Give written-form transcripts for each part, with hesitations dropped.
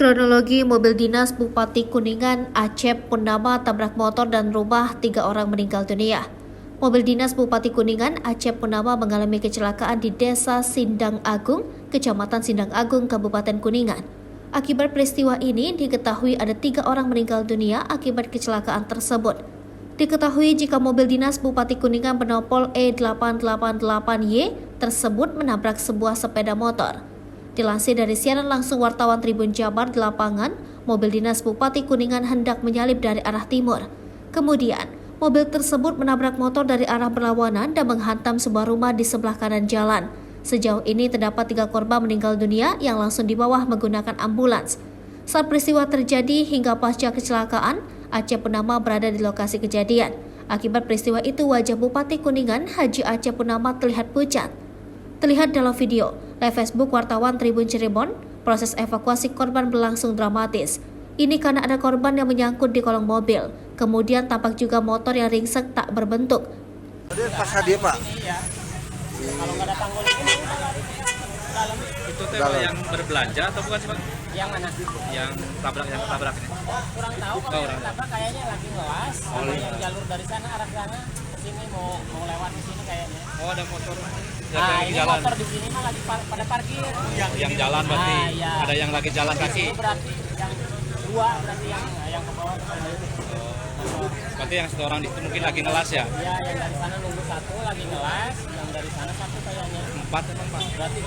Kronologi mobil dinas Bupati Kuningan Acep Purnama tabrak motor dan rumah 3 orang meninggal dunia. Mobil dinas Bupati Kuningan Acep Purnama mengalami kecelakaan di Desa Sindang Agung, Kecamatan Sindang Agung, Kabupaten Kuningan. Akibat peristiwa ini diketahui ada 3 orang meninggal dunia akibat kecelakaan tersebut. Diketahui jika mobil dinas Bupati Kuningan bernomor E888Y tersebut menabrak sebuah sepeda motor. Dilansir dari siaran langsung wartawan Tribun Jabar di lapangan, mobil dinas Bupati Kuningan hendak menyalip dari arah timur. Kemudian, mobil tersebut menabrak motor dari arah berlawanan dan menghantam sebuah rumah di sebelah kanan jalan. Sejauh ini terdapat 3 korban meninggal dunia yang langsung dibawa menggunakan ambulans. Saat peristiwa terjadi hingga pasca kecelakaan, Acep Purnama berada di lokasi kejadian. Akibat peristiwa itu, wajah Bupati Kuningan Haji Acep Purnama terlihat pucat. Terlihat dalam video live Facebook wartawan Tribun Cirebon, proses evakuasi korban berlangsung dramatis. Ini karena ada korban yang menyangkut di kolong mobil. Kemudian tampak juga motor yang ringsek tak berbentuk. Tadi pas hadir Pak. Kalau nggak ada tanggul ini lari dalam. Itu teh yang berbelanja atau bukan sih Pak? Yang mana? Yang ketabrak ini. Kurang tahu kalau yang ketabrak kayaknya lagi ngelas. Yang jalur dari sana arah sana ke sini mau lewat ke sini kayaknya. Oh, ada motor. Nah, ini jalan. motor di sini mah lagi pada parkir. Yang jalan berarti. Iya. Ada yang lagi jalan kaki. Itu berarti yang 2 berarti yang ke bawah ke sana. Berarti yang 1 orang di situ mungkin lagi ngelas ya? Iya, yang dari sana nunggu 1 lagi ngelas, yang dari sana 1 kayaknya. 4 emang Pak? Berarti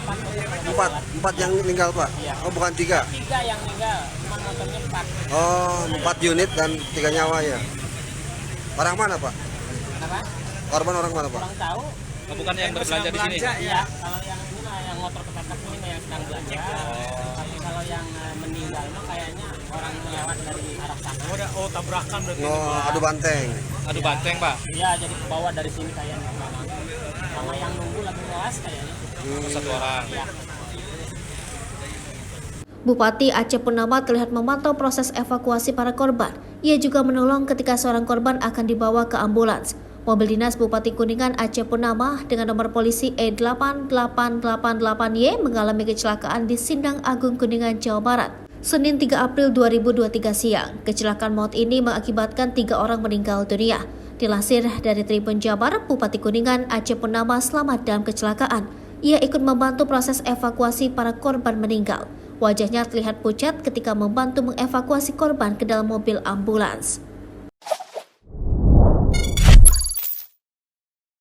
4 yang meninggal Pak. Iya. Oh bukan 3. 3 yang meninggal, cuma motornya 4. Oh 4 unit dan 3 nyawa ya. Orang mana Pak? Kenapa? Korban orang mana Pak? Kurang tahu. Oh, bukan yang berbelanja di sini? Iya, kalau yang ini mah yang motor ketabrak ini mah yang sedang belanja. Tapi kalau yang meninggal mah kayaknya orang lewat dari arah sana. Oh, tabrakan berarti. Oh adu banteng. Adu banteng Pak? Iya, jadi ke bawah dari sini kayaknya. Sama yang nunggu lagi ngelas kayaknya. 1 orang. Iya. Bupati Acep Purnama terlihat memantau proses evakuasi para korban. Ia juga menolong ketika seorang korban akan dibawa ke ambulans. Mobil dinas Bupati Kuningan Acep Purnama dengan nomor polisi E8888Y mengalami kecelakaan di Sindang Agung, Kuningan, Jawa Barat, Senin 3 April 2023 siang. Kecelakaan maut ini mengakibatkan 3 orang meninggal dunia. Dilansir dari Tribun Jabar, Bupati Kuningan Acep Purnama selamat dalam kecelakaan. Ia ikut membantu proses evakuasi para korban meninggal. Wajahnya terlihat pucat ketika membantu mengevakuasi korban ke dalam mobil ambulans.